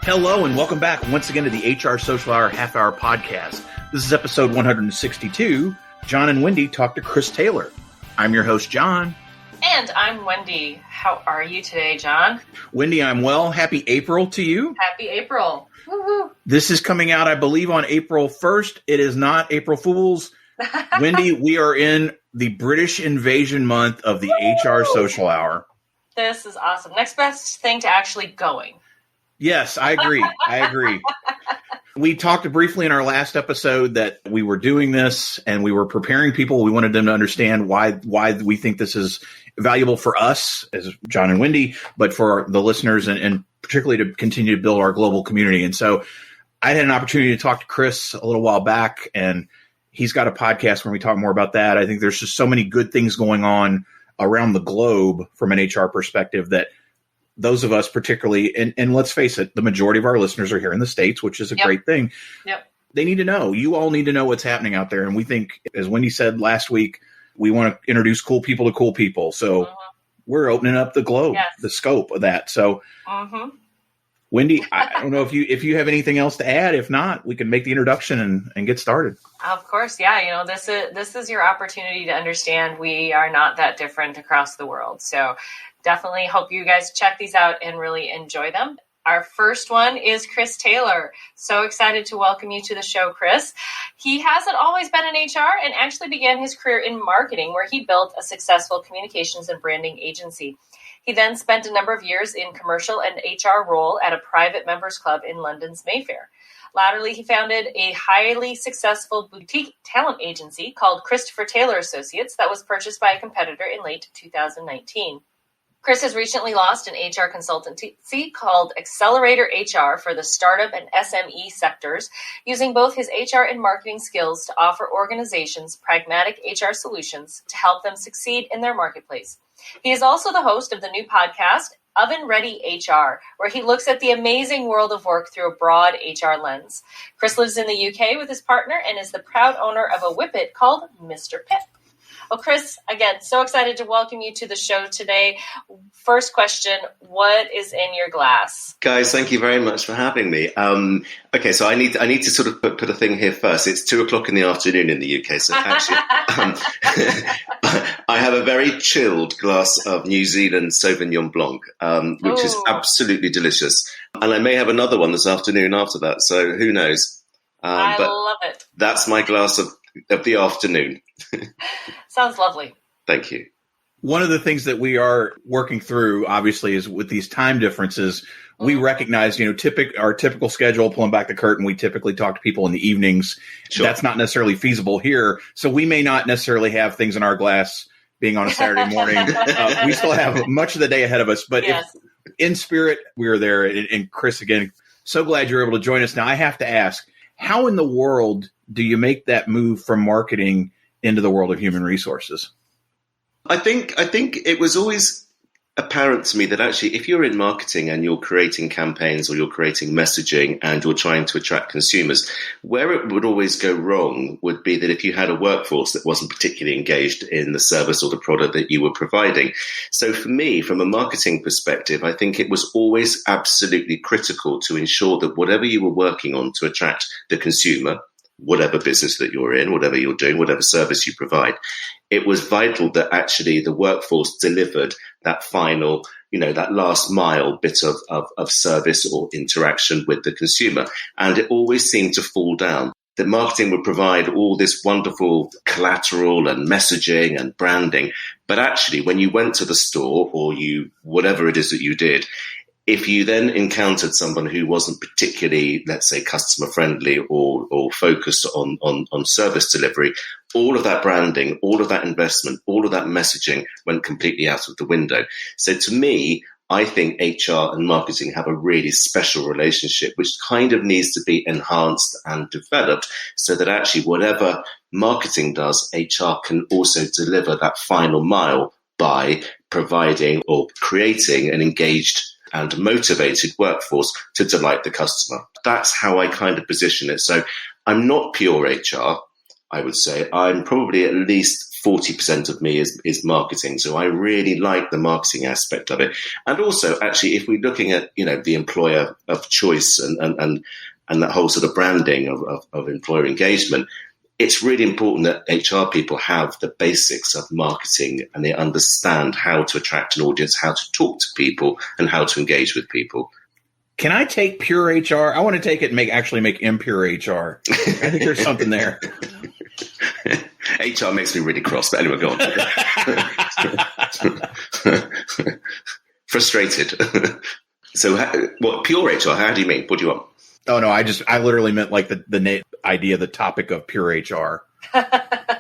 Hello and welcome back once again to the HR Social Hour Half Hour Podcast. This is episode 162. John and Wendy talk to Chris Taylor. I'm your host, John. And I'm Wendy. How are you today, John? Wendy, I'm well. Happy April to you. Happy April. Woo-hoo. This is coming out, I believe, on April 1st. It is not April Fool's. Wendy, we are in the British Invasion month of the HR Social Hour. This is awesome. Next best thing to actually going. Yes, I agree. We talked briefly in our last episode that we were doing this and we were preparing people. We wanted them to understand why we think this is valuable for us as John and Wendy, but for the listeners and particularly to continue to build our global community. And so I had an opportunity to talk to Chris a little while back, and he's got a podcast where we talk more about that. I think there's just so many good things going on around the globe from an HR perspective that those of us particularly, and let's face it, the majority of our listeners are here in the States, which is a great thing. Yep. They need to know. You all need to know what's happening out there. And we think, as Wendy said last week, we want to introduce cool people to cool people. So we're opening up the globe, the scope of that. So Wendy, I don't know if you have anything else to add. If not, we can make the introduction and get started. Of course. Yeah. You know, this is your opportunity to understand we are not that different across the world. So definitely hope you guys check these out and really enjoy them. Our first one is Chris Taylor. So excited to welcome you to the show, Chris. He hasn't always been in HR and actually began his career in marketing, where he built a successful communications and branding agency. He then spent a number of years in commercial and HR role at a private members club in London's Mayfair. Latterly, he founded a highly successful boutique talent agency called Christopher Taylor Associates that was purchased by a competitor in late 2019. Chris has recently launched an HR consultancy called Accelerator HR for the startup and SME sectors, using both his HR and marketing skills to offer organizations pragmatic HR solutions to help them succeed in their marketplace. He is also the host of the new podcast, Oven Ready HR, where he looks at the amazing world of work through a broad HR lens. Chris lives in the UK with his partner and is the proud owner of a whippet called Mr. Pip. Well, Chris, again, so excited to welcome you to the show today. First question, what is in your glass? Guys, thank you very much for having me. Okay, so I need to sort of put a thing here first. It's 2:00 in the afternoon in the UK, so actually I have a very chilled glass of New Zealand Sauvignon Blanc, which is absolutely delicious. And I may have another one this afternoon after that, so who knows? I love it. That's my glass of the afternoon. Sounds lovely. Thank you. One of the things that we are working through, obviously, is with these time differences, we recognize, our typical schedule, pulling back the curtain, we typically talk to people in the evenings. Sure. That's not necessarily feasible here. So we may not necessarily have things in our glass being on a Saturday morning. We still have much of the day ahead of us. But if, in spirit, we are there. And Chris, again, so glad you're able to join us. Now, I have to ask, how in the world do you make that move from marketing into the world of human resources? I think it was always apparent to me that actually if you're in marketing and you're creating campaigns or you're creating messaging and you're trying to attract consumers, where it would always go wrong would be that if you had a workforce that wasn't particularly engaged in the service or the product that you were providing. So for me, from a marketing perspective, I think it was always absolutely critical to ensure that whatever you were working on to attract the consumer, whatever business that you're in, whatever you're doing, whatever service you provide, it was vital that actually the workforce delivered that final, that last mile bit of service or interaction with the consumer. And it always seemed to fall down. That marketing would provide all this wonderful collateral and messaging and branding. But actually, when you went to the store or whatever it is that you did, if you then encountered someone who wasn't particularly, let's say, customer friendly or focused on service delivery, all of that branding, all of that investment, all of that messaging went completely out of the window. So to me, I think HR and marketing have a really special relationship, which kind of needs to be enhanced and developed so that actually whatever marketing does, HR can also deliver that final mile by providing or creating an engaged and motivated workforce to delight the customer. That's how I kind of position it. So I'm not pure HR, I would say. I'm probably at least 40% of me is marketing. So I really like the marketing aspect of it. And also, actually, if we're looking at, the employer of choice and that whole sort of branding of employer engagement, it's really important that HR people have the basics of marketing and they understand how to attract an audience, how to talk to people, and how to engage with people. Can I take pure HR? I want to take it and make impure HR. I think there's something there. HR makes me really cross, but anyway, go on. Frustrated. So, what pure HR? How do you mean? What do you want? Oh no, I literally meant like the idea, the topic of pure HR.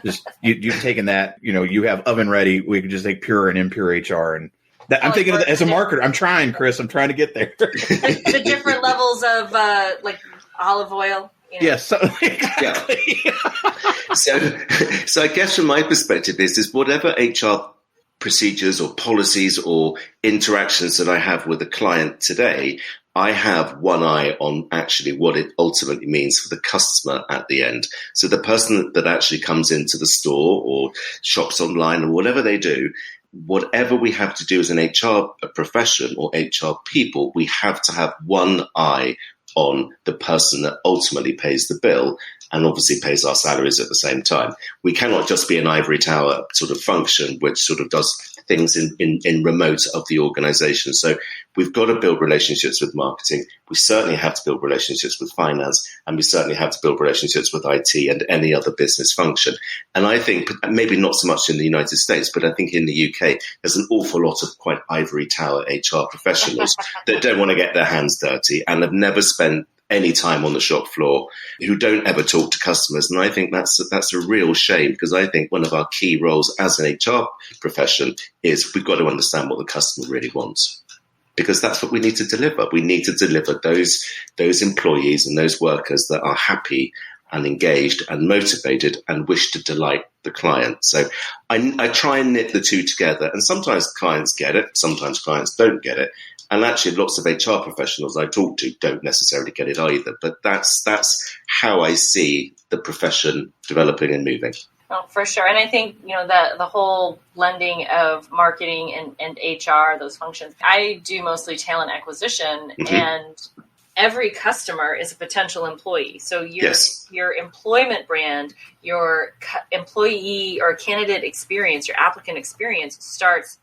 Just you've taken that. You have oven ready. We could just take pure and impure HR, and I'm thinking of as a marketer. I'm trying, Chris. I'm trying to get there. the different levels of like olive oil. Yes. Yeah. So I guess from my perspective is whatever HR procedures or policies or interactions that I have with a client today, I have one eye on actually what it ultimately means for the customer at the end. So the person that actually comes into the store or shops online or whatever they do, whatever we have to do as an HR profession or HR people, we have to have one eye on the person that ultimately pays the bill and obviously pays our salaries at the same time. We cannot just be an ivory tower sort of function which sort of does things in remote of the organization. So we've got to build relationships with marketing. We certainly have to build relationships with finance, and we certainly have to build relationships with IT and any other business function. And I think maybe not so much in the United States, but I think in the UK, there's an awful lot of quite ivory tower HR professionals that don't want to get their hands dirty and have never spent any time on the shop floor, who don't ever talk to customers. And I think that's a real shame, because I think one of our key roles as an HR profession is we've got to understand what the customer really wants, because that's what we need to deliver. We need to deliver those employees and those workers that are happy and engaged and motivated and wish to delight the client. So I try and knit the two together, and sometimes clients get it, sometimes clients don't get it. And actually, lots of HR professionals I talk to don't necessarily get it either. But that's how I see the profession developing and moving. Oh, for sure. And I think, the whole blending of marketing and HR, those functions, I do mostly talent acquisition, and every customer is a potential employee. So your employment brand, your employee or candidate experience, your applicant experience starts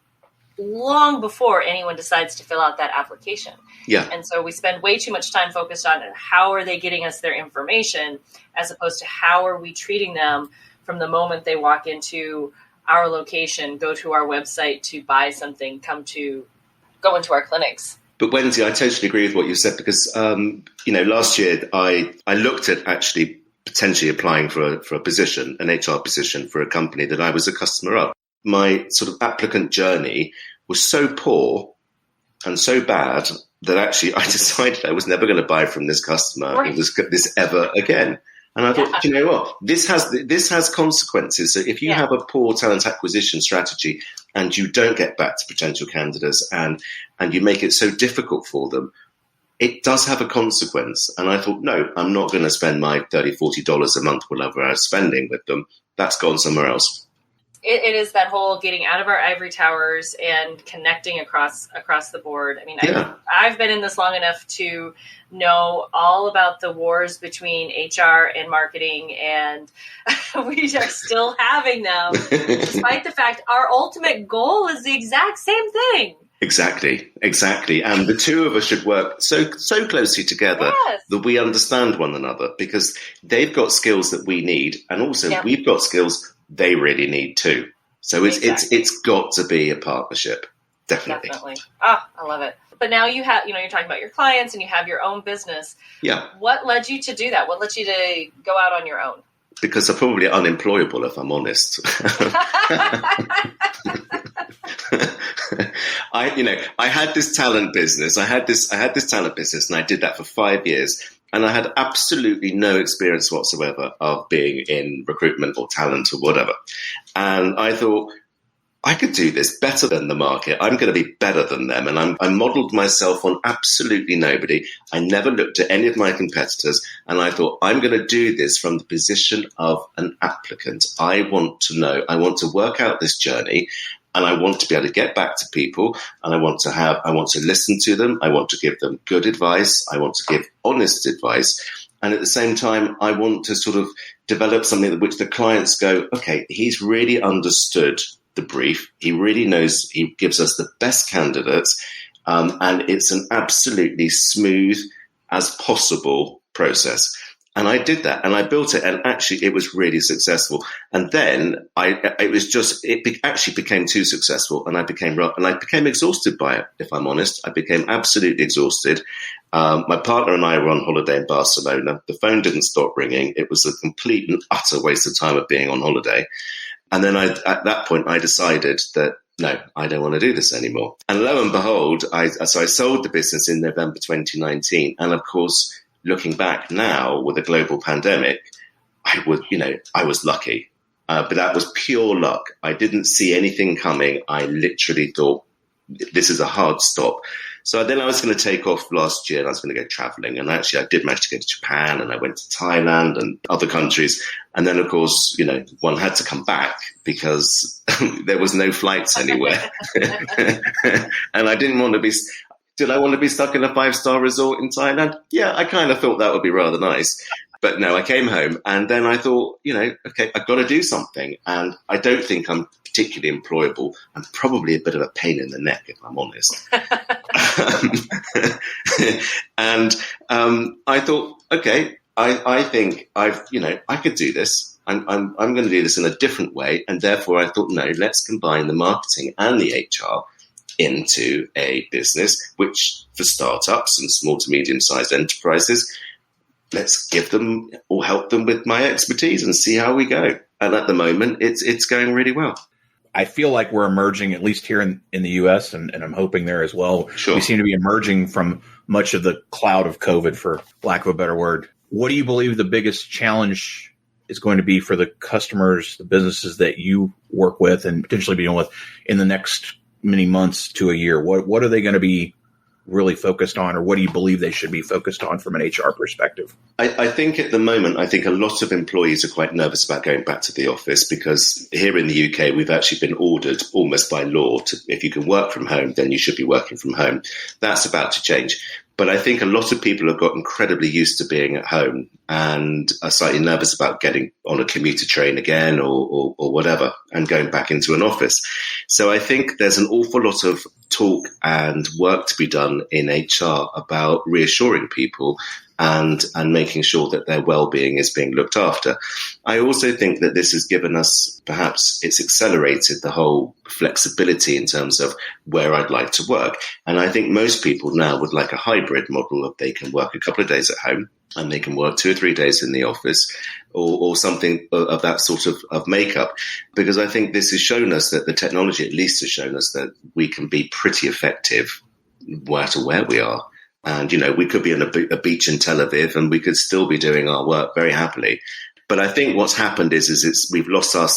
long before anyone decides to fill out that application. Yeah. And so we spend way too much time focused on how are they getting us their information, as opposed to how are we treating them from the moment they walk into our location, go to our website to buy something, go into our clinics. But Wendy, I totally agree with what you said, because, last year I looked at actually potentially applying for a position, an HR position for a company that I was a customer of. My sort of applicant journey was so poor and so bad that actually I decided I was never going to buy from this customer or this ever again. And I thought, you know what, this has consequences. So if you have a poor talent acquisition strategy and you don't get back to potential candidates and you make it so difficult for them, it does have a consequence. And I thought, no, I'm not going to spend my $30, $40 a month, whatever I was spending with them. That's gone somewhere else. It is that whole getting out of our ivory towers and connecting across the board. I mean, I've been in this long enough to know all about the wars between HR and marketing, and we are still having them, despite the fact our ultimate goal is the exact same thing. Exactly. And the two of us should work so closely together that we understand one another, because they've got skills that we need, and also we've got skills they really need too. So it's got to be a partnership. Definitely. I love it. But now you have, you're talking about your clients and you have your own business. Yeah. What led you to do that? What led you to go out on your own? Because I'm probably unemployable, if I'm honest. I had this talent business. I had this talent business, and I did that for 5 years. And I had absolutely no experience whatsoever of being in recruitment or talent or whatever. And I thought, I could do this better than the market. I'm going to be better than them. And I modeled myself on absolutely nobody. I never looked at any of my competitors. And I thought, I'm going to do this from the position of an applicant. I want to know, I want to work out this journey. And I want to be able to get back to people, and I want to listen to them. I want to give them good advice. I want to give honest advice. And at the same time, I want to sort of develop something that which the clients go, okay, he's really understood the brief. He really knows, he gives us the best candidates. And it's an absolutely smooth as possible process. And I did that, and I built it, and actually it was really successful. And then it actually became too successful, and I became exhausted by it. If I'm honest, I became absolutely exhausted. My partner and I were on holiday in Barcelona. The phone didn't stop ringing. It was a complete and utter waste of time of being on holiday. And then at that point, I decided that no, I don't want to do this anymore. And lo and behold, I sold the business in November 2019, and of course, looking back now with a global pandemic, I was lucky, but that was pure luck. I didn't see anything coming. I literally thought, this is a hard stop. So then I was going to take off last year, and I was going to go traveling. And actually, I did manage to go to Japan, and I went to Thailand and other countries. And then, of course, one had to come back because there was no flights anywhere. And I didn't want to be... Did I want to be stuck in a 5-star resort in Thailand? Yeah, I kind of thought that would be rather nice. But no, I came home, and then I thought, okay, I've got to do something. And I don't think I'm particularly employable. I'm probably a bit of a pain in the neck, if I'm honest. And I thought, okay, I think I could do this. I'm going to do this in a different way. And therefore I thought, no, let's combine the marketing and the HR into a business, which for startups and small to medium-sized enterprises, let's give them or help them with my expertise and see how we go. And at the moment, it's going really well. I feel like we're emerging, at least here in the U.S., and I'm hoping there as well. Sure. We seem to be emerging from much of the cloud of COVID, for lack of a better word. What do you believe the biggest challenge is going to be for the customers, the businesses that you work with and potentially be dealing with in the next many months to a year? What are they going to be really focused on, or what do you believe they should be focused on from an HR perspective? I think at the moment, I think a lot of employees are quite nervous about going back to the office, because here in the UK, we've actually been ordered almost by law to, if you can work from home, then you should be working from home. That's about to change. But I think a lot of people have got incredibly used to being at home and are slightly nervous about getting on a commuter train again or whatever and going back into an office. So I think there's an awful lot of talk and work to be done in HR about reassuring people and making sure that their well-being is being looked after. I also think that this has given us, perhaps it's accelerated the whole flexibility in terms of where I'd like to work. And I think most people now would like a hybrid model of they can work a couple of days at home and they can work 2 or 3 days in the office, or something of that sort of makeup. Because I think this has shown us that the technology at least has shown us that we can be pretty effective no matter where we are. And, we could be on a beach in Tel Aviv and we could still be doing our work very happily. But I think what's happened is we've lost a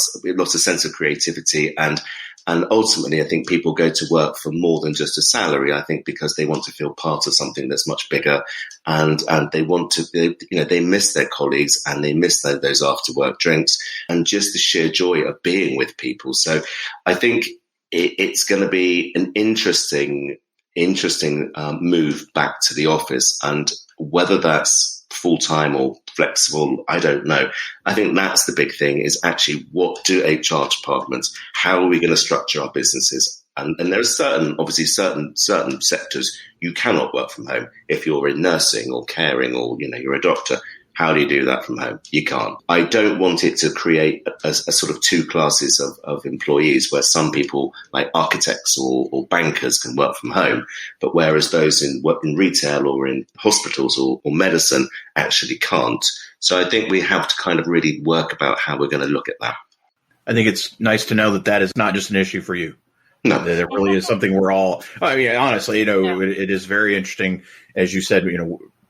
sense of creativity, and ultimately I think people go to work for more than just a salary. I think because they want to feel part of something that's much bigger, and they want to, they miss their colleagues and they miss those after work drinks and just the sheer joy of being with people. So I think it's going to be an interesting move back to the office, and whether that's full-time or flexible, I don't know. I think that's the big thing, is actually what do HR departments, how are we going to structure our businesses? And there are certain sectors you cannot work from home. If you're in nursing or caring or, you're a doctor, how do you do that from home? You can't. I don't want it to create a sort of two classes of employees, where some people like architects or bankers can work from home, but whereas those in retail or in hospitals or medicine actually can't. So I think we have to kind of really work about how we're going to look at that. I think it's nice to know that is not just an issue for you. No. There really is something we're all, honestly, it is very interesting. As you said,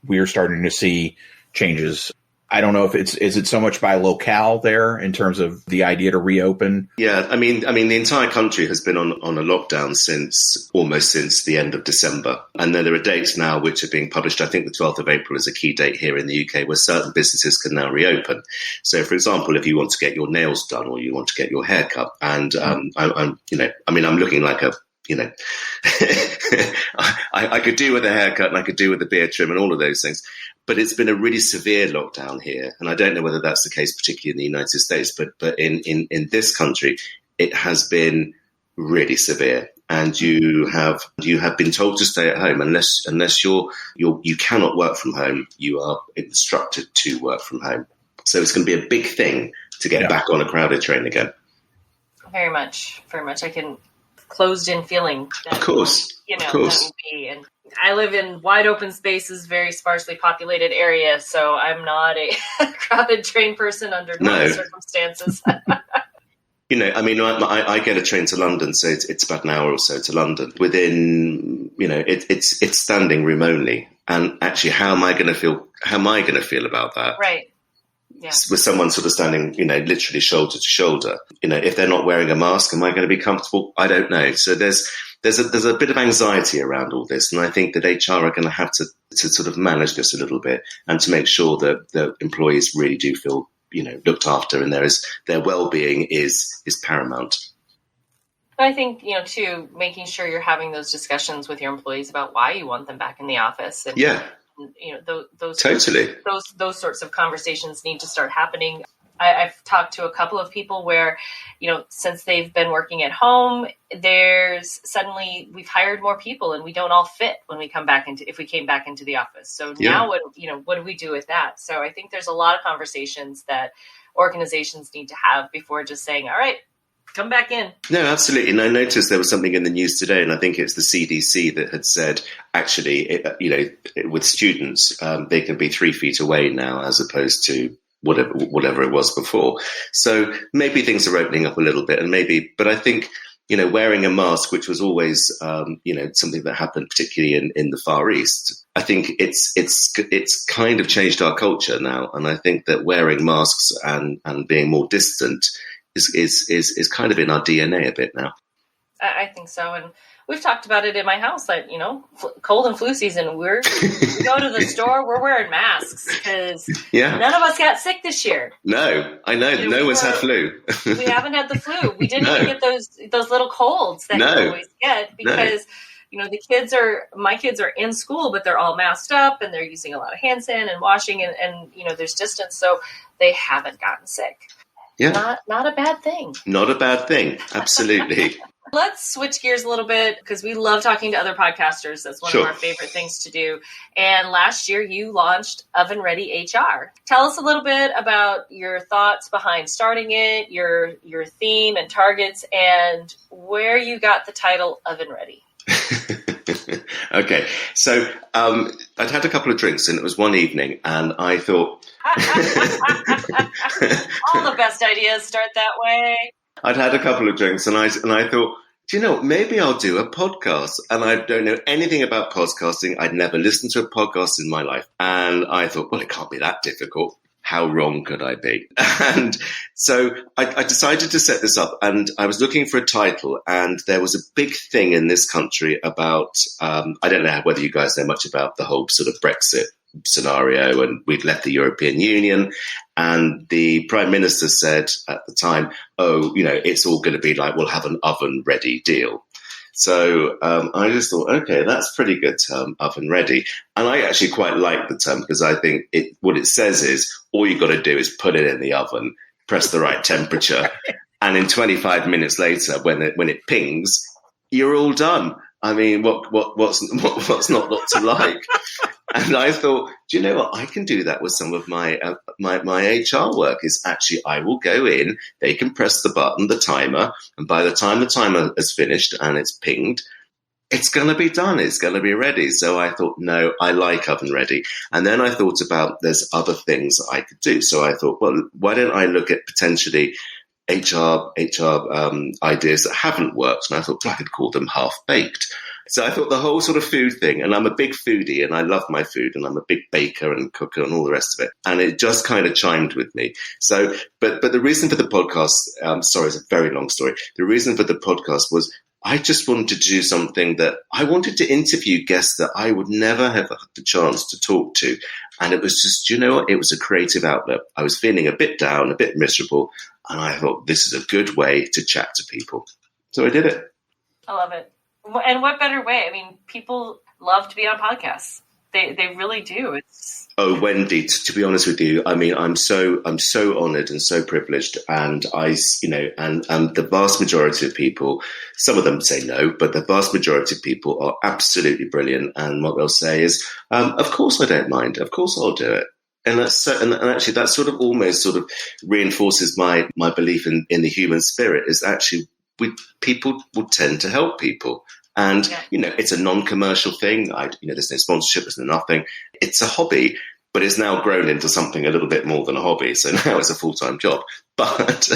we are starting to see changes I don't know if is it so much by locale there in terms of the idea to reopen? Yeah, I mean, the entire country has been on a lockdown almost since the end of December. And then there are dates now which are being published. I think the 12th of April is a key date here in the UK where certain businesses can now reopen. So, for example, if you want to get your nails done or you want to get your hair cut, and I'm looking like a, I could do with a haircut and I could do with a beard trim and all of those things. But it's been a really severe lockdown here. And I don't know whether that's the case, particularly in the United States, but in this country, it has been really severe. And you have been told to stay at home unless you cannot work from home. You are instructed to work from home. So it's going to be a big thing to get back on a crowded train again. Very much, very much. I can closed in feeling. Of course. That would be. And I live in wide open spaces, very sparsely populated area, so I'm not a crowded train person under normal circumstances. I get a train to London, so it's about an hour or so to London. Within, it's standing room only. And actually, how am I going to feel about that? Right. Yeah. With someone sort of standing, literally shoulder to shoulder. If they're not wearing a mask, am I going to be comfortable? I don't know. So there's a bit of anxiety around all this, and I think that HR are going to have to sort of manage this a little bit and to make sure that the employees really do feel looked after, and their well-being is paramount. I think too, making sure you're having those discussions with your employees about why you want them back in the office. And, those totally those sorts of conversations need to start happening. I've talked to a couple of people where, since they've been working at home, we've hired more people and we don't all fit when we if we came back into the office. So now what do we do with that? So I think there's a lot of conversations that organizations need to have before just saying, all right, come back in. No, absolutely. And I noticed there was something in the news today, and I think it's the CDC that had said, actually, with students, they can be 3 feet away now as opposed to whatever it was before. So maybe things are opening up a little bit, but I think, wearing a mask, which was always, something that happened particularly in the Far East, I think it's kind of changed our culture now. And I think that wearing masks and being more distant is kind of in our DNA a bit now. I think so. And we've talked about it in my house, like, cold and flu season, we go to the store, we're wearing masks because none of us got sick this year. No, I know. No one's had flu. We haven't had the flu. We didn't even get those little colds that you always get because, my kids are in school, but they're all masked up and they're using a lot of hand sanitizer and washing and there's distance. So they haven't gotten sick. Yeah. Not a bad thing. Not a bad thing. Absolutely. Let's switch gears a little bit because we love talking to other podcasters. That's one of our favorite things to do. And last year you launched Oven Ready HR. Tell us a little bit about your thoughts behind starting it, your theme and targets, and where you got the title Oven Ready. Okay. So I'd had a couple of drinks and it was one evening and I thought... All the best ideas start that way. I'd had a couple of drinks and I thought, do you know what? Maybe I'll do a podcast. And I don't know anything about podcasting. I'd never listened to a podcast in my life. And I thought, well, it can't be that difficult. How wrong could I be? And so I decided to set this up and I was looking for a title and there was a big thing in this country about, I don't know whether you guys know much about the whole sort of Brexit scenario, and we'd left the European Union and the Prime Minister said at the time, it's all going to be like, we'll have an oven ready deal. So I just thought, okay, that's a pretty good term, oven ready. And I actually quite like the term because I think what it says is all you've got to do is put it in the oven, press the right temperature, and in 25 minutes later, when it pings, you're all done. I mean, what's not to like? And I thought, do you know what? I can do that with some of my HR work. Is actually I will go in, they can press the button, the timer, and by the time the timer is finished and it's pinged, it's going to be done. It's going to be ready. So I thought, no, I like oven ready. And then I thought about there's other things I could do. So I thought, well, why don't I look at potentially HR ideas that haven't worked. And I thought, well, I could call them half-baked. So I thought the whole sort of food thing, and I'm a big foodie and I love my food and I'm a big baker and cooker and all the rest of it. And it just kind of chimed with me. So, but the reason for the podcast, sorry, it's a very long story. The reason for the podcast was I just wanted to do something that I wanted to interview guests that I would never have had the chance to talk to. And it was just, you know what? It was a creative outlet. I was feeling a bit down, a bit miserable. And I thought this is a good way to chat to people. So I did it. I love it. And what better way? I mean, people love to be on podcasts. They really do. Oh, Wendy, to be honest with you, I mean, I'm so honoured and so privileged, and and the vast majority of people, some of them say no, but the vast majority of people are absolutely brilliant. And what they'll say is, of course I don't mind. Of course I'll do it. And that's so, and actually that sort of almost sort of reinforces my belief in the human spirit. Is actually people will tend to help people. And, it's a non-commercial thing. There's no sponsorship, there's no nothing. It's a hobby, but it's now grown into something a little bit more than a hobby. So now it's a full-time job. But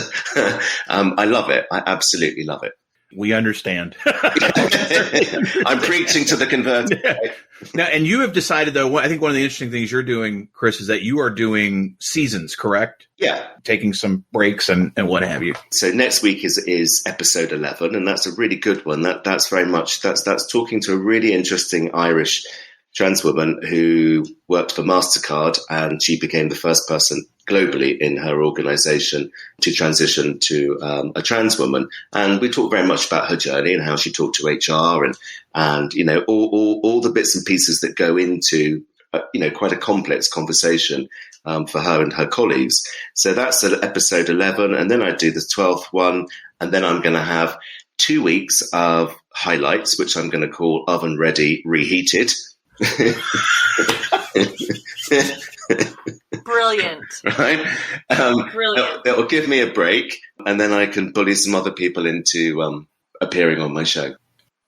I love it. I absolutely love it. We understand. I'm preaching to the converted. Now, and you have decided, though, I think one of the interesting things you're doing, Chris, is that you are doing seasons, correct? Yeah. Taking some breaks and what have you. So next week is episode 11, and that's a really good one. That's very much, that's talking to a really interesting Irish trans woman who worked for MasterCard, and she became the first person globally in her organization to transition to a trans woman. And we talked very much about her journey and how she talked to HR and all the bits and pieces that go into quite a complex conversation for her and her colleagues. So that's episode 11, and then I do the 12th one, and then I'm going to have 2 weeks of highlights, which I'm going to call Oven Ready Reheated. Brilliant. Right? Brilliant. It'll give me a break, and then I can bully some other people into appearing on my show.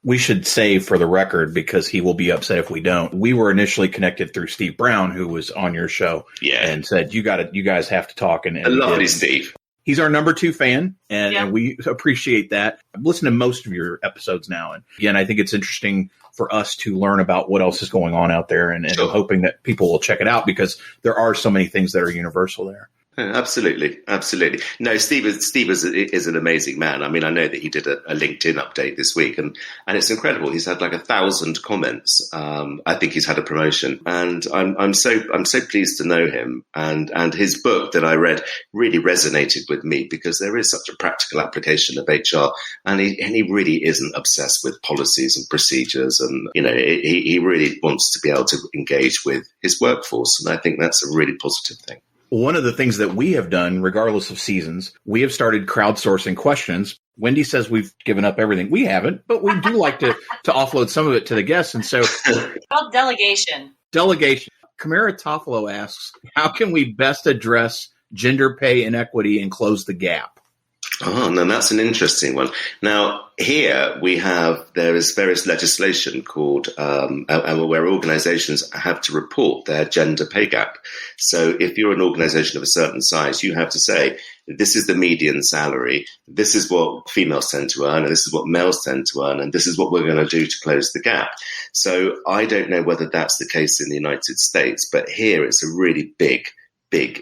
We should say for the record, because he will be upset if we don't. We were initially connected through Steve Brown, who was on your show, and said you guys have to talk. And lovely Steve. He's our number 2 fan, and we appreciate that. I've listened to most of your episodes now, and again, I think it's interesting for us to learn about what else is going on out there, and I'm hoping that people will check it out because there are so many things that are universal there. Absolutely. No, Steve is an amazing man. I mean, I know that he did a LinkedIn update this week, and it's incredible. He's had like 1,000 comments. I think he's had a promotion, and I'm so pleased to know him. And his book that I read really resonated with me because there is such a practical application of HR, and he really isn't obsessed with policies and procedures, and he really wants to be able to engage with his workforce, and I think that's a really positive thing. One of the things that we have done, regardless of seasons, we have started crowdsourcing questions. Wendy says we've given up everything. We haven't, but we do like to offload some of it to the guests. And so it's called delegation. Camara Toffolo asks, how can we best address gender pay inequity and close the gap? Oh, no, that's an interesting one. Now, here there is various legislation called, where organizations have to report their gender pay gap. So if you're an organization of a certain size, you have to say, this is the median salary, this is what females tend to earn, and this is what males tend to earn, and this is what we're going to do to close the gap. So I don't know whether that's the case in the United States, but here it's a really big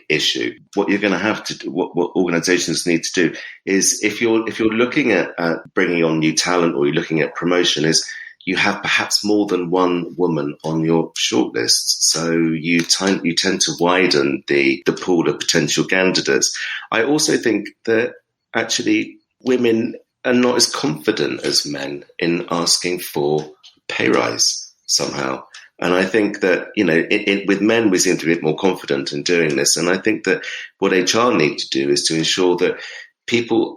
issue. What you're going to have to do, what organizations need to do is if you're looking at bringing on new talent or you're looking at promotion, is you have perhaps more than one woman on your shortlist. So you tend to widen the pool of potential candidates. I also think that actually women are not as confident as men in asking for pay rise somehow. And I think that, with men, we seem to be a bit more confident in doing this. And I think that what HR need to do is to ensure that people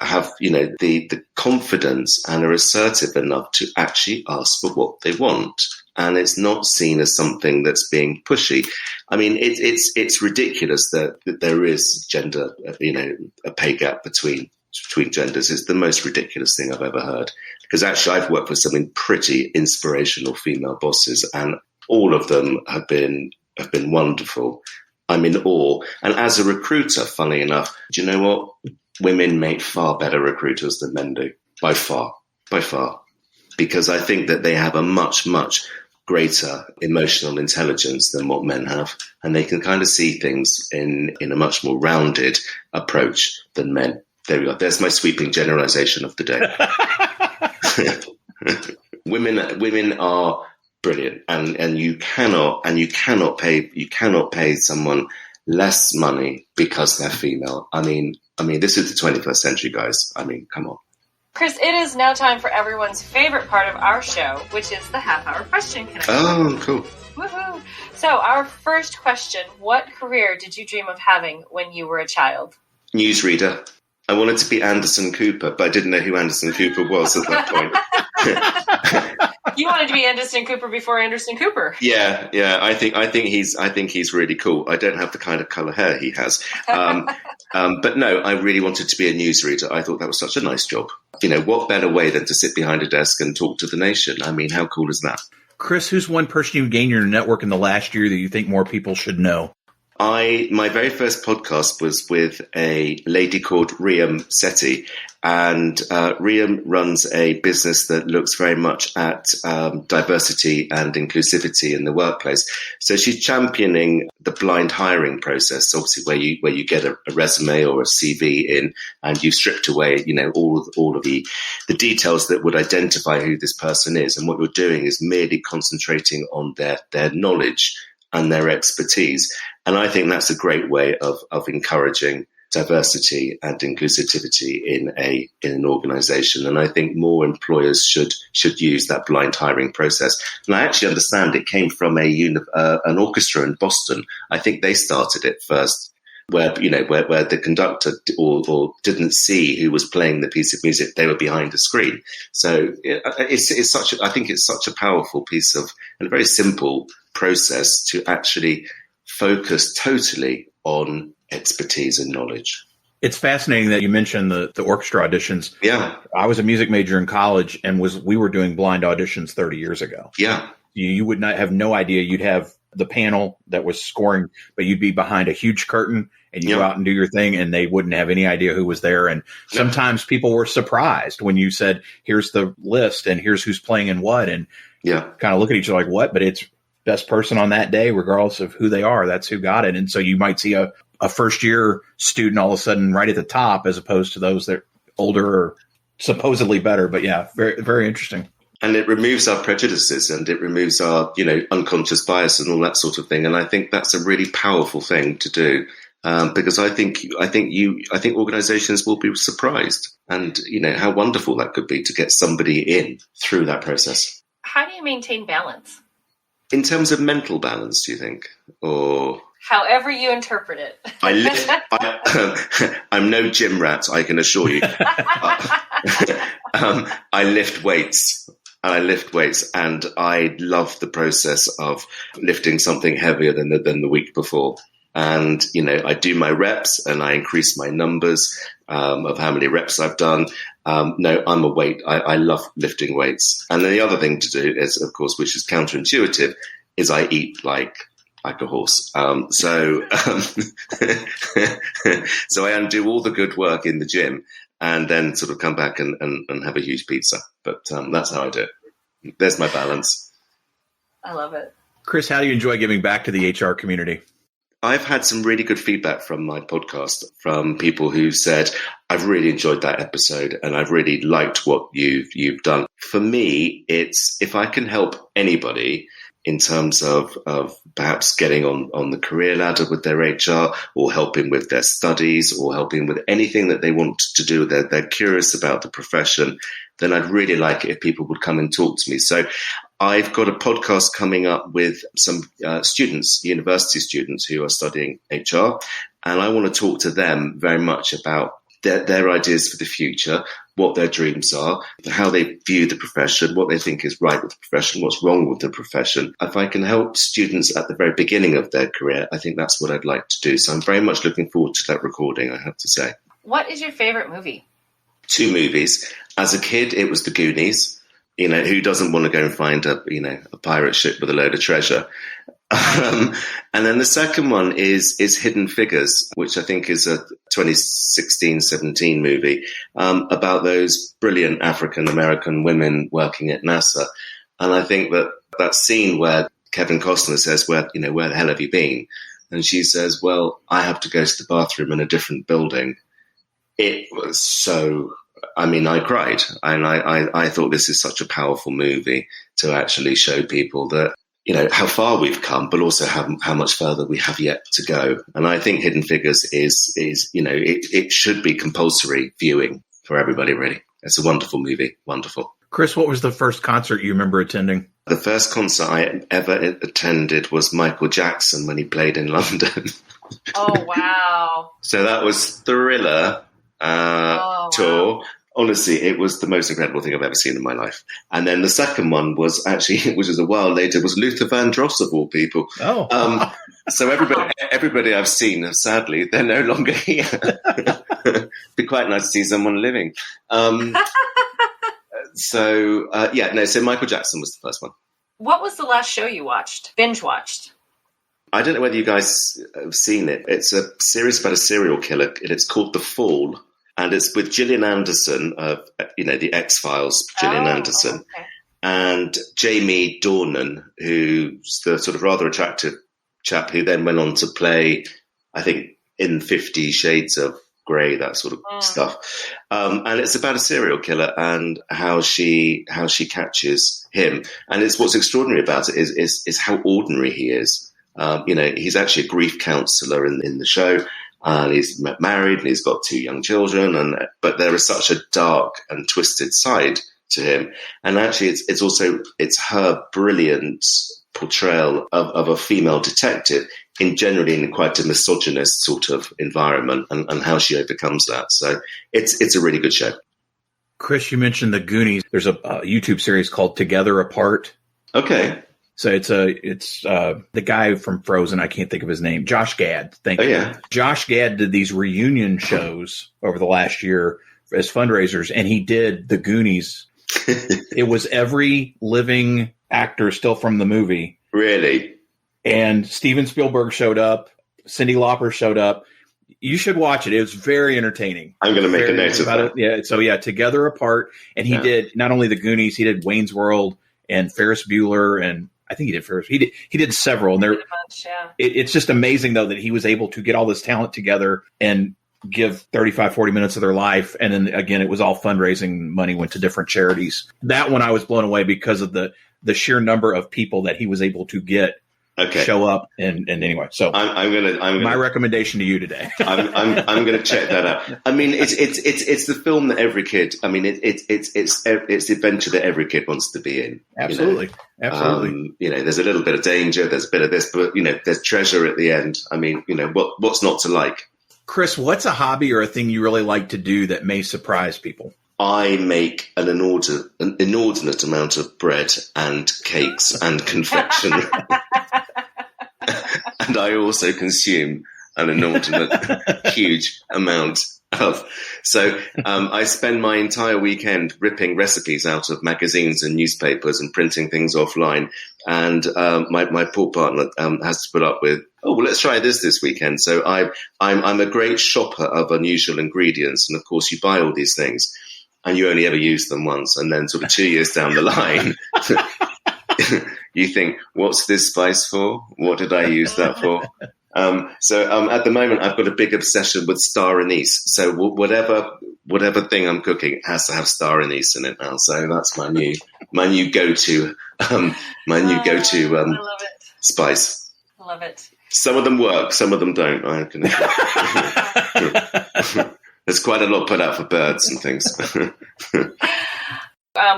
have the confidence and are assertive enough to actually ask for what they want. And it's not seen as something that's being pushy. I mean, it's ridiculous that there is gender, a pay gap between genders. It's the most ridiculous thing I've ever heard. Because actually I've worked with some pretty inspirational female bosses, and all of them have been wonderful. I'm in awe. And as a recruiter, funny enough, do you know what? women make far better recruiters than men do, by far, because I think that they have a much, much greater emotional intelligence than what men have, and they can kind of see things in a much more rounded approach than men. There we go. There's my sweeping generalization of the day. Women are brilliant, and you cannot pay someone less money because they're female. I mean, this is the 21st century, guys. I mean, come on. Chris, it is now time for everyone's favorite part of our show, which is the half-hour question connection. Oh, cool. Woohoo! So, our first question, what career did you dream of having when you were a child? Newsreader. I wanted to be Anderson Cooper, but I didn't know who Anderson Cooper was at that point. You wanted to be Anderson Cooper before Anderson Cooper. Yeah. I think he's really cool. I don't have the kind of colour hair he has. But no, I really wanted to be a newsreader. I thought that was such a nice job. What better way than to sit behind a desk and talk to the nation? I mean, how cool is that? Chris, who's one person you've gained your network in the last year that you think more people should know? My very first podcast was with a lady called Rhiam Sethi, and Rhiam runs a business that looks very much at diversity and inclusivity in the workplace. So she's championing the blind hiring process, obviously where you get a resume or a CV in, and you've stripped away, all of the details that would identify who this person is, and what you're doing is merely concentrating on their knowledge and their expertise. And I think that's a great way of encouraging diversity and inclusivity in an organization. And I think more employers should use that blind hiring process. And I actually understand it came from an orchestra in Boston. I think they started it first, where the conductor or didn't see who was playing the piece of music. They were behind a screen. So I think it's such a powerful piece of, and a very simple process to actually focus totally on expertise and knowledge. It's fascinating that you mentioned the orchestra auditions. Yeah. I was a music major in college, and we were doing blind auditions 30 years ago. Yeah. You would not have no idea. You'd have the panel that was scoring, but you'd be behind a huge curtain, and you go out and do your thing, and they wouldn't have any idea who was there. And sometimes people were surprised when you said, here's the list, and here's who's playing in what, and kind of look at each other like, what? But it's best person on that day, regardless of who they are. That's who got it. And so you might see a first-year student all of a sudden right at the top, as opposed to those that are older or supposedly better. But yeah, very, very interesting. And it removes our prejudices, and it removes our, unconscious bias and all that sort of thing. And I think that's a really powerful thing to do, because I think organizations will be surprised, and how wonderful that could be to get somebody in through that process. How do you maintain balance? In terms of mental balance, do you think? Or however you interpret it. I'm no gym rat, I can assure you. I lift weights. And I love the process of lifting something heavier than the week before. And, I do my reps, and I increase my numbers of how many reps I've done. No, I'm a weight. I love lifting weights. And then the other thing to do is, of course, which is counterintuitive, is I eat like a horse. So I undo all the good work in the gym, and then sort of come back and have a huge pizza. But that's how I do it. There's my balance. I love it. Chris, how do you enjoy giving back to the HR community? I've had some really good feedback from my podcast from people who said, I've really enjoyed that episode, and I've really liked what you've done. For me, it's if I can help anybody in terms of perhaps getting on the career ladder with their HR, or helping with their studies, or helping with anything that they want to do, they're curious about the profession, then I'd really like it if people would come and talk to me. So I've got a podcast coming up with some students, university students who are studying HR, and I want to talk to them very much about their ideas for the future, what their dreams are, how they view the profession, what they think is right with the profession, what's wrong with the profession. If I can help students at the very beginning of their career, I think that's what I'd like to do. So I'm very much looking forward to that recording, I have to say. What is your favorite movie? 2 movies. As a kid, it was the Goonies. Who doesn't want to go and find a pirate ship with a load of treasure? And then the second one is Hidden Figures, which I think is a 2016-17 movie about those brilliant African-American women working at NASA. And I think that scene where Kevin Costner says, where the hell have you been? And she says, well, I have to go to the bathroom in a different building. It was so, I cried. And I thought this is such a powerful movie to actually show people that, how far we've come, but also how much further we have yet to go. And I think Hidden Figures is it should be compulsory viewing for everybody, really. It's a wonderful movie. Wonderful. Chris, what was the first concert you remember attending? The first concert I ever attended was Michael Jackson when he played in London. Oh, wow. So that was Thriller tour. Wow. Honestly, it was the most incredible thing I've ever seen in my life. And then the second one was actually, which was a while later, was Luther Vandross of all people. Oh. So everybody I've seen, sadly, they're no longer here. Be quite nice to see someone living. So Michael Jackson was the first one. What was the last show you watched? Binge watched? I don't know whether you guys have seen it. It's a series about a serial killer, and it's called The Fall. And it's with Gillian Anderson of, the X-Files, Gillian Anderson, okay. And Jamie Dornan, who's the sort of rather attractive chap who then went on to play, I think, in 50 Shades of Grey, that sort of stuff. And it's about a serial killer and how she catches him. And it's what's extraordinary about it is how ordinary he is. He's actually a grief counsellor in the show. And he's married and he's got 2 young children, but there is such a dark and twisted side to him. And actually it's her brilliant portrayal of a female detective generally in quite a misogynist sort of environment and how she overcomes that. So it's a really good show. Chris, you mentioned the Goonies. There's a YouTube series called Together Apart. Okay. So it's the guy from Frozen. I can't think of his name. Josh Gad. Thank you. Yeah. Josh Gad did these reunion shows over the last year as fundraisers, and he did the Goonies. It was every living actor still from the movie. Really? And Steven Spielberg showed up. Cyndi Lauper showed up. You should watch it. It was very entertaining. I'm going to make a note of that. Yeah. So Together Apart. And he did not only the Goonies, he did Wayne's World and Ferris Bueller, and I think he did Ferris. He did several, and it's just amazing though that he was able to get all this talent together and give 35, 40 minutes of their life. And then again, it was all fundraising money went to different charities. That one I was blown away because of the sheer number of people that he was able to get show up. And anyway, so I'm gonna my recommendation to you today. I'm gonna check that out. I mean, it's the film that every kid. I mean, it's the adventure that every kid wants to be in. Absolutely. Absolutely. There's a little bit of danger. There's a bit of this, but there's treasure at the end. I mean, what's not to like? Chris, what's a hobby or a thing you really like to do that may surprise people? I make an inordinate amount of bread and cakes and confectionery. And I also consume an inordinate, huge amount of. So I spend my entire weekend ripping recipes out of magazines and newspapers and printing things offline. And my poor partner has to put up with, let's try this weekend. So I'm a great shopper of unusual ingredients. And of course, you buy all these things and you only ever use them once. And then sort of 2 years down the line, you think, what's this spice for? What did I use that for? So at the moment, I've got a big obsession with star anise. So whatever thing I'm cooking has to have star anise in it now. So that's my new go-to spice. I love it. Some of them work, some of them don't. I can. There's quite a lot put out for birds and things.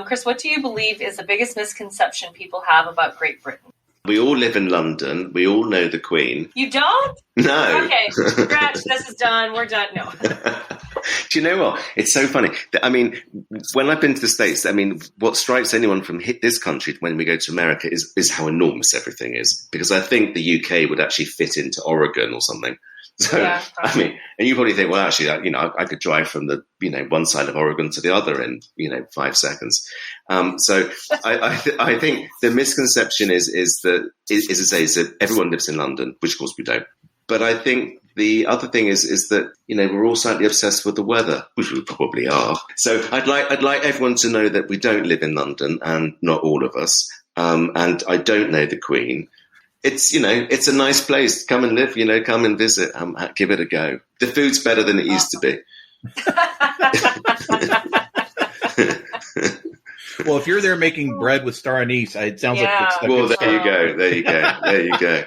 Chris, what do you believe is the biggest misconception people have about Great Britain? We all live in London. We all know the Queen. You don't? No. Okay, scratch. This is done. We're done. No. Do you know what? It's so funny. I mean, when I've been to the States, I mean, what strikes anyone from this country when we go to America is how enormous everything is. Because I think the UK would actually fit into Oregon or something. So, I mean, and you probably think, well, actually, I could drive from the, one side of Oregon to the other in, 5 seconds. So I think the misconception is that everyone lives in London, which of course we don't. But I think the other thing is that, we're all slightly obsessed with the weather, which we probably are. So I'd like everyone to know that we don't live in London, and not all of us. And I don't know the Queen. It's a nice place. Come and live, come and visit. Give it a go. The food's better than it used to be. Well, if you're there making bread with star anise, it sounds like it's well, there you go.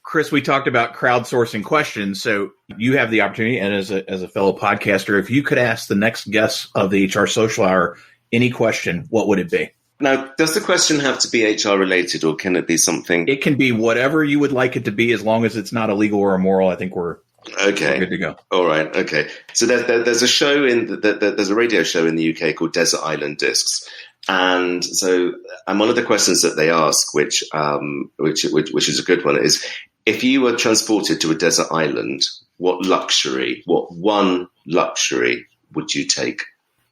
Chris, we talked about crowdsourcing questions, so you have the opportunity, and as a fellow podcaster, if you could ask the next guest of the HR Social Hour any question, what would it be? Now, does the question have to be HR related, or can it be something? It can be whatever you would like it to be, as long as it's not illegal or immoral. I think we're good to go. All right. Okay. So there's a show there's a radio show in the UK called Desert Island Discs, and so one of the questions that they ask, which is a good one, is if you were transported to a desert island, what one luxury would you take?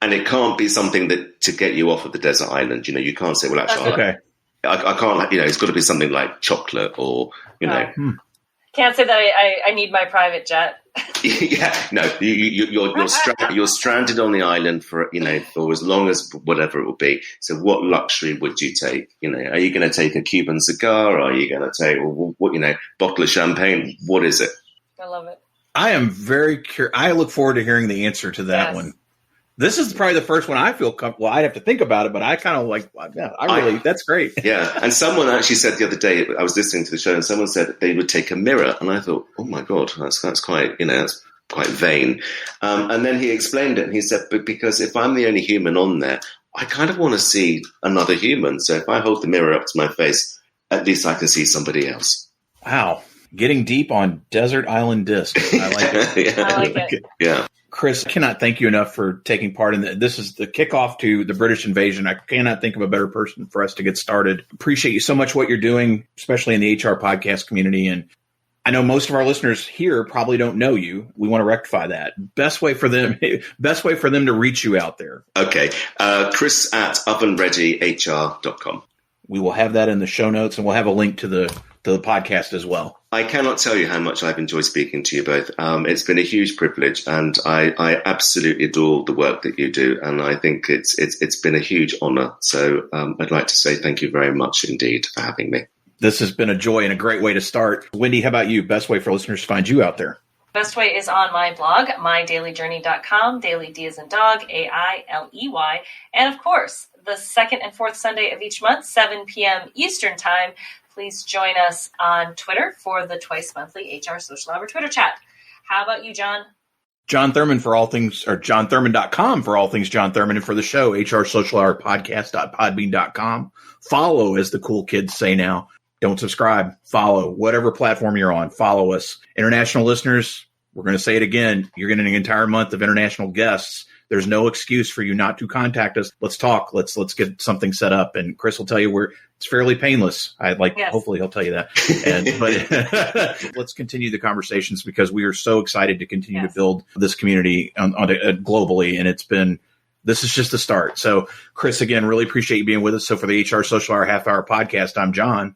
And it can't be something that to get you off of the desert island. You can't say, well, actually, I can't. It's got to be something like chocolate, or Can't say that I need my private jet. Yeah, no, you're stranded on the island for as long as whatever it will be. So, what luxury would you take? Are you going to take a Cuban cigar? Or are you going to take bottle of champagne? What is it? I love it. I am very curious. I look forward to hearing the answer to that one. This is probably the first one I feel comfortable. I'd have to think about it, but I kind of like, that's great. Yeah. And someone actually said the other day, I was listening to the show, and someone said that they would take a mirror. And I thought, oh my God, that's quite, that's quite vain. And then he explained it, and he said, but because if I'm the only human on there, I kind of want to see another human. So if I hold the mirror up to my face, at least I can see somebody else. Wow. Getting deep on Desert Island Discs. I like it. I like it. Yeah. Chris, I cannot thank you enough for taking part in this. This is the kickoff to the British invasion. I cannot think of a better person for us to get started. Appreciate you so much what you're doing, especially in the HR podcast community. And I know most of our listeners here probably don't know you. We want to rectify that. Best way for them to reach you out there. Okay. Chris at ovenreadyhr.com. We will have that in the show notes, and we'll have a link to the podcast as well. I cannot tell you how much I've enjoyed speaking to you both. It's been a huge privilege, and I absolutely adore the work that you do, and I think it's been a huge honor. So I'd like to say thank you very much indeed for having me. This has been a joy and a great way to start. Wendy, how about you? Best way for listeners to find you out there? Best way is on my blog, mydailyjourney.com, daily D as in dog, AILEY. And of course, the second and fourth Sunday of each month, 7 p.m. Eastern Time. Please join us on Twitter for the twice monthly HR Social Hour Twitter chat. How about you, John? John Thurman for all things, or johnthurman.com for all things John Thurman, and for the show, HR Social Hour podcast.podbean.com. Follow, as the cool kids say now. Don't subscribe. Follow. Whatever platform you're on, follow us. International listeners, we're going to say it again. You're getting an entire month of international guests. There's no excuse for you not to contact us. Let's talk. Let's get something set up. And Chris will tell you it's fairly painless. Hopefully he'll tell you that. But let's continue the conversations, because we are so excited to continue to build this community globally. And this is just the start. So Chris, again, really appreciate you being with us. So for the HR Social Hour Half Hour podcast, I'm John.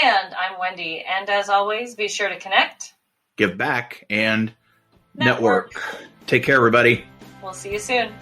And I'm Wendy. And as always, be sure to connect, give back, and network. Take care, everybody. We'll see you soon.